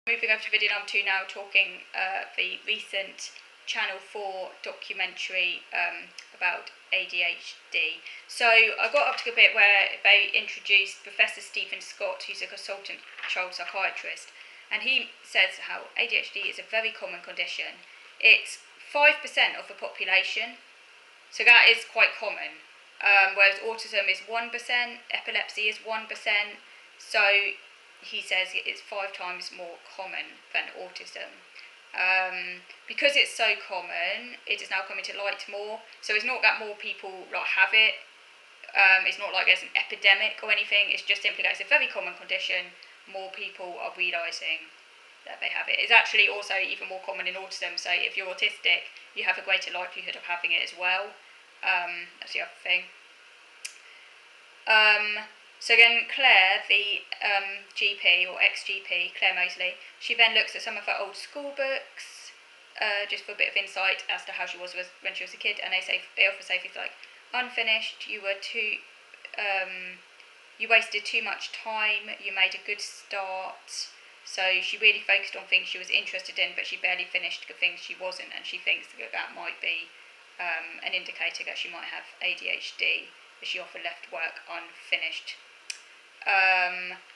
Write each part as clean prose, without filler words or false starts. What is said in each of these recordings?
Moving over to video number 2 now, talking the recent Channel 4 documentary about ADHD. So I got up to a bit where they introduced Professor Stephen Scott, who's a consultant child psychiatrist, and he says how ADHD is a very common condition. It's 5% of the population, so that is quite common, whereas autism is 1%, epilepsy is 1%, so he says it's 5 times more common than autism. Because it's so common, it is now coming to light more. So it's not that more people have it. It's not like there's an epidemic or anything. It's just simply that it's a very common condition. More people are realising that they have it. It's actually also even more common in autism. So if you're autistic, you have a greater likelihood of having it as well. That's the other thing. So again, Claire, the GP or ex-GP, Claire Mosley, she then looks at some of her old school books, just for a bit of insight as to how she was when she was a kid, and they often say things like, unfinished, you wasted too much time, you made a good start. So she really focused on things she was interested in, but she barely finished the things she wasn't, and she thinks that might be an indicator that she might have ADHD, as she often left work unfinished.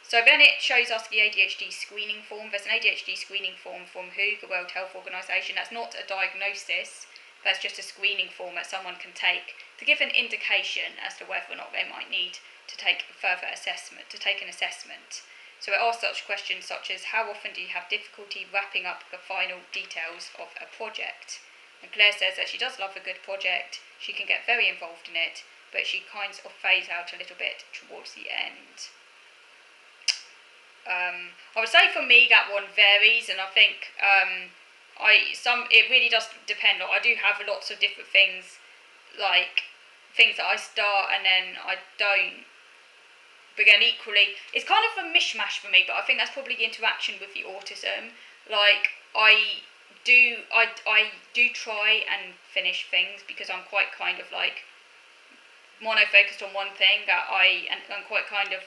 So then it shows us the ADHD screening form. There's an ADHD screening form from WHO, the World Health Organization. That's not a diagnosis, that's just a screening form that someone can take to give an indication as to whether or not they might need to take an assessment. So it asks such questions such as, how often do you have difficulty wrapping up the final details of a project? And Claire says that she does love a good project, she can get very involved in it, but she kind of fades out a little bit towards the end. I would say for me that one varies, and I think it really does depend. I do have lots of different things, like things that I start and then I don't. But again, equally, it's kind of a mishmash for me. But I think that's probably the interaction with the autism. Like I do try and finish things because I'm quite kind of like mono-focused on one thing, that I'm quite kind of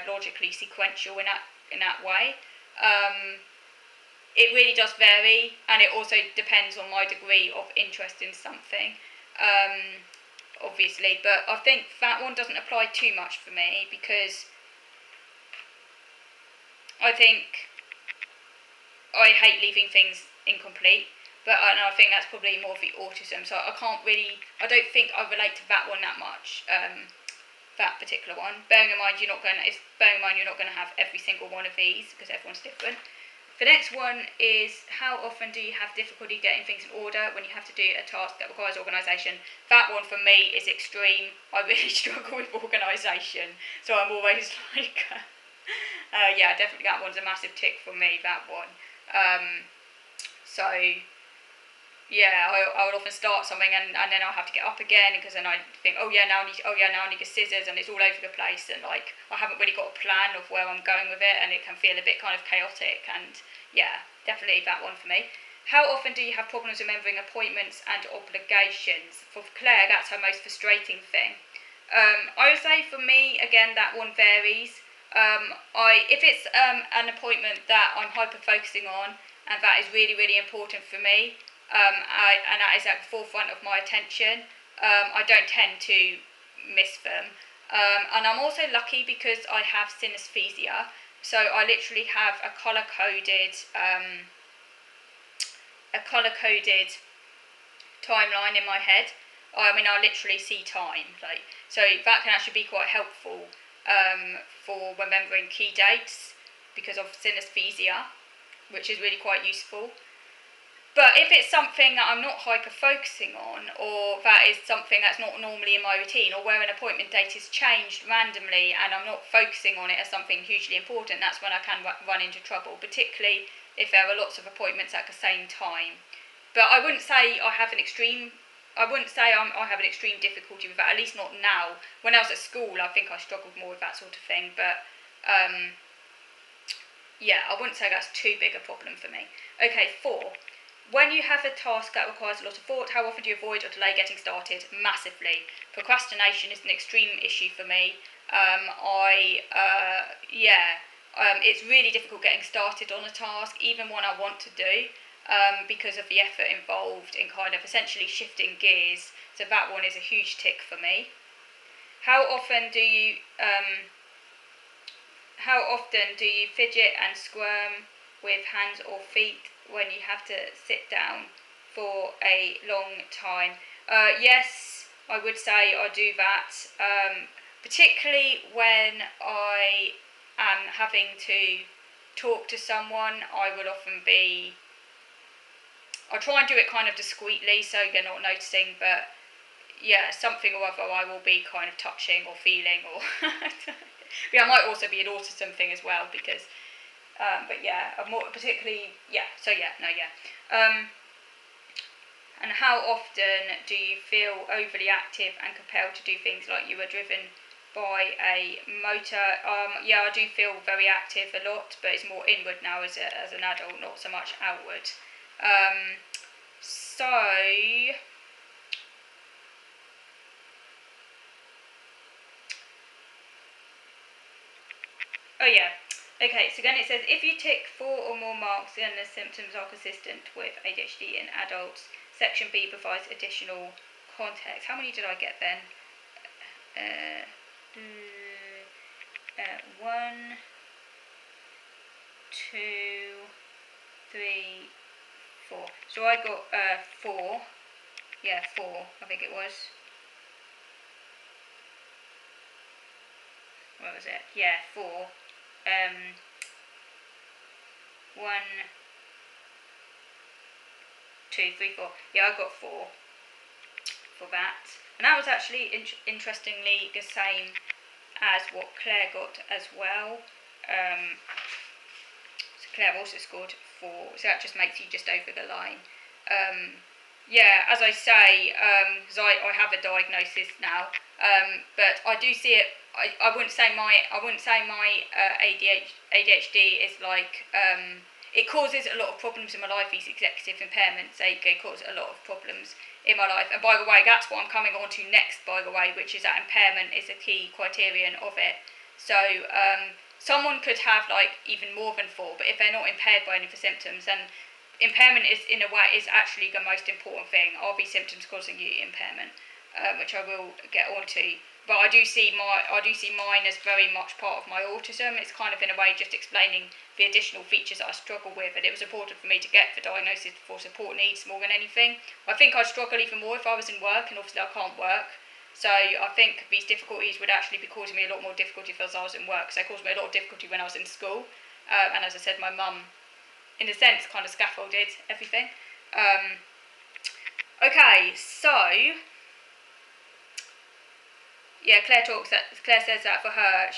logically sequential in that way. It really does vary, and it also depends on my degree of interest in something, obviously. But I think that one doesn't apply too much for me because I think I hate leaving things incomplete. But I think that's probably more of the autism, so I don't think I relate to that one that much, that particular one. Bearing in mind you're not going to have every single one of these because everyone's different. The next one is, how often do you have difficulty getting things in order when you have to do a task that requires organisation? That one for me is extreme. I really struggle with organisation, so I'm always like, yeah, definitely that one's a massive tick for me, that one. So yeah, I would often start something and then I'll have to get up again because then I think, now I need the scissors, and it's all over the place, and like I haven't really got a plan of where I'm going with it, and it can feel a bit kind of chaotic. And yeah, definitely that one for me. How often do you have problems remembering appointments and obligations? For Claire, that's her most frustrating thing. I would say for me, again, that one varies. If it's an appointment that I'm hyper focusing on and that is really, really important for me, and that is at the forefront of my attention, I don't tend to miss them. And I'm also lucky because I have synesthesia, so I literally have a colour-coded timeline in my head. I literally see time, so that can actually be quite helpful for remembering key dates because of synesthesia, which is really quite useful. But if it's something that I'm not hyper-focusing on, or that is something that's not normally in my routine, or where an appointment date is changed randomly and I'm not focusing on it as something hugely important, that's when I can run into trouble, particularly if there are lots of appointments at the same time. But I wouldn't say I have an extreme difficulty with that, at least not now. When I was at school, I think I struggled more with that sort of thing, but yeah, I wouldn't say that's too big a problem for me. Okay, 4. When you have a task that requires a lot of thought, how often do you avoid or delay getting started? Massively. Procrastination is an extreme issue for me. it's really difficult getting started on a task, even one I want to do, because of the effort involved in kind of essentially shifting gears. So that one is a huge tick for me. How often do you fidget and squirm with hands or feet when you have to sit down for a long time? Yes, I would say I do that, particularly when I am having to talk to someone. I try and do it kind of discreetly so they're not noticing, but yeah, something or other I will be kind of touching or feeling, or yeah, it might also be an autism thing as well, because but yeah, I'm more particularly, yeah, so yeah, no, yeah. And how often do you feel overly active and compelled to do things like you are driven by a motor? Yeah, I do feel very active a lot, but it's more inward now as an adult, not so much outward. So oh yeah. Okay, so then it says, if you tick 4 or more marks, then the symptoms are consistent with ADHD in adults. Section B provides additional context. How many did I get then? 1, 2, 3, 4. So I got 4. Yeah, 4, I think it was. What was it? Yeah, 4. 1, 2, 3, 4. Yeah, I got 4 for that. And that was actually interestingly the same as what Claire got as well. So Claire also scored 4, so that just makes you just over the line. Yeah, as I say, because I have a diagnosis now, but I do see it. I wouldn't say my ADHD is like it causes a lot of problems in my life. These executive impairments, they cause a lot of problems in my life. And by the way, that's what I'm coming on to next, by the way, which is that impairment is a key criterion of it. So someone could have like even more than 4, but if they're not impaired by any of the symptoms, then impairment is in a way is actually the most important thing. Are these symptoms causing you impairment, which I will get onto. But I do see mine as very much part of my autism. It's kind of in a way just explaining the additional features that I struggle with, and it was important for me to get the diagnosis for support needs more than anything. I think I'd struggle even more if I was in work, and obviously I can't work. So I think these difficulties would actually be causing me a lot more difficulty if I was in work. So it caused me a lot of difficulty when I was in school. And as I said, my mum, in a sense, kind of scaffolded everything. Okay, so yeah, Claire says that for her,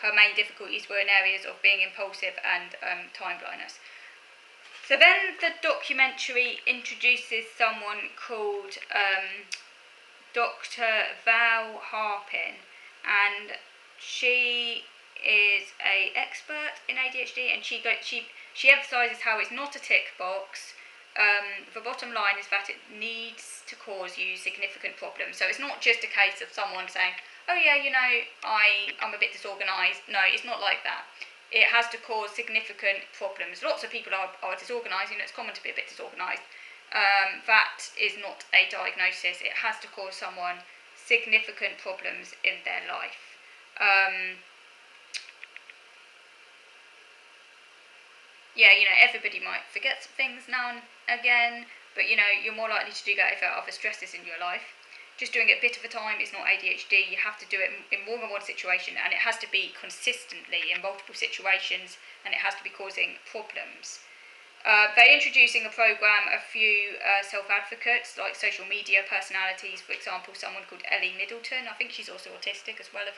her main difficulties were in areas of being impulsive and time blindness. So then the documentary introduces someone called Dr. Val Harpin, and she is a expert in ADHD, and she emphasises how it's not a tick box. The bottom line is that it needs to cause you significant problems. So it's not just a case of someone saying, oh yeah, I'm a bit disorganised. No, it's not like that. It has to cause significant problems. Lots of people are disorganised, it's common to be a bit disorganised. That is not a diagnosis. It has to cause someone significant problems in their life. Yeah, everybody might forget things now and again, but you're more likely to do that if there are other stresses in your life. Just doing it a bit of a time is not ADHD. You have to do it in more than one situation, and it has to be consistently in multiple situations, and it has to be causing problems. They're introducing a program, a few self-advocates, like social media personalities, for example, someone called Ellie Middleton. I think she's also autistic as well, I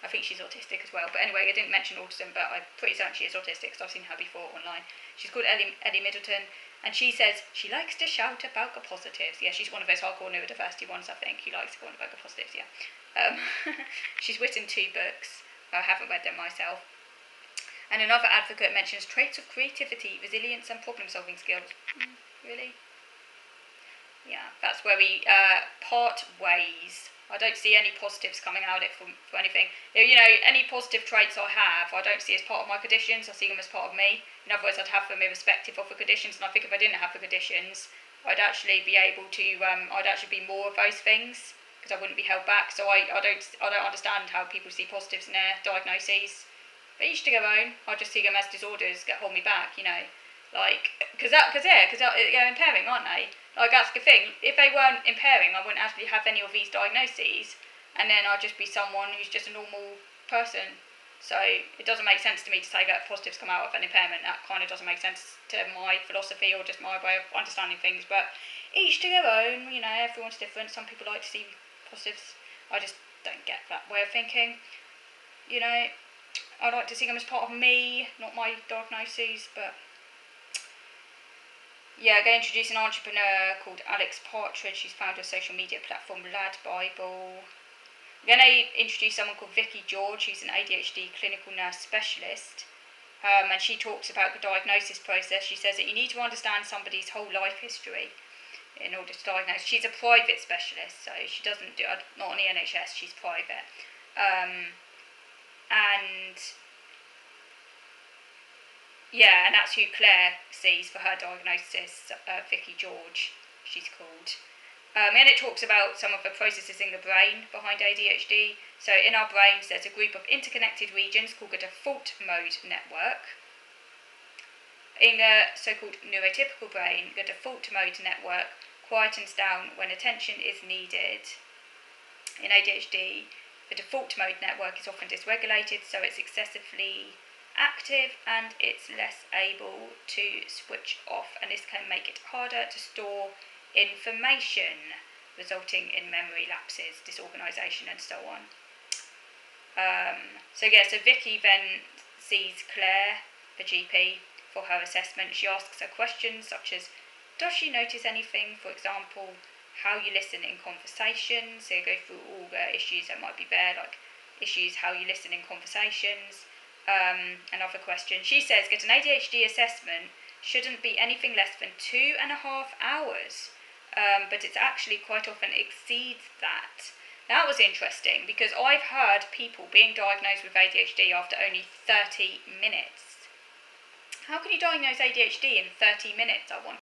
think she's autistic as well. But anyway, I didn't mention autism, but I'm pretty certain she is autistic because I've seen her before online. She's called Ellie Middleton, and she says she likes to shout about the positives. Yeah, she's one of those hardcore neurodiversity ones, I think. She likes to go on about the positives, yeah. She's written 2 books. I haven't read them myself. And another advocate mentions traits of creativity, resilience and problem-solving skills. Really? Yeah, that's where we part ways. I don't see any positives coming out of it for anything. Any positive traits I have, I don't see as part of my conditions. I see them as part of me. In other words, I'd have them irrespective of the conditions. And I think if I didn't have the conditions, I'd actually be able to. I'd actually be more of those things because I wouldn't be held back. So I don't understand how people see positives in their diagnoses. But each to their own. I just see them as disorders that hold me back. Because they're impairing, aren't they? Like, that's the thing. If they weren't impairing, I wouldn't actually have any of these diagnoses, and then I'd just be someone who's just a normal person. So it doesn't make sense to me to say that positives come out of an impairment. That kind of doesn't make sense to my philosophy or just my way of understanding things. But each to their own. Everyone's different. Some people like to see positives. I just don't get that way of thinking. I like to see them as part of me, not my diagnoses, but yeah, going to introduce an entrepreneur called Alex Partridge. She's founded a social media platform, Lad Bible. Then I introduced someone called Vicky George, who's an ADHD clinical nurse specialist. And she talks about the diagnosis process. She says that you need to understand somebody's whole life history in order to diagnose. She's a private specialist, so she doesn't do, not on the NHS, she's private. And that's who Claire sees for her diagnosis, Vicky George, she's called. And it talks about some of the processes in the brain behind ADHD. So in our brains, there's a group of interconnected regions called the default mode network. In the so-called neurotypical brain, the default mode network quietens down when attention is needed. In ADHD, the default mode network is often dysregulated, so it's excessively active and it's less able to switch off, and this can make it harder to store information, resulting in memory lapses, disorganisation, and so on. So Vicky then sees Claire, the GP, for her assessment. She asks her questions such as, does she notice anything, for example, how you listen in conversations? So you go through all the issues that might be there, like issues how you listen in conversations. Another question. She says that an ADHD assessment shouldn't be anything less than 2.5 hours, but it actually quite often exceeds that. That was interesting because I've heard people being diagnosed with ADHD after only 30 minutes. How can you diagnose ADHD in 30 minutes, I wonder?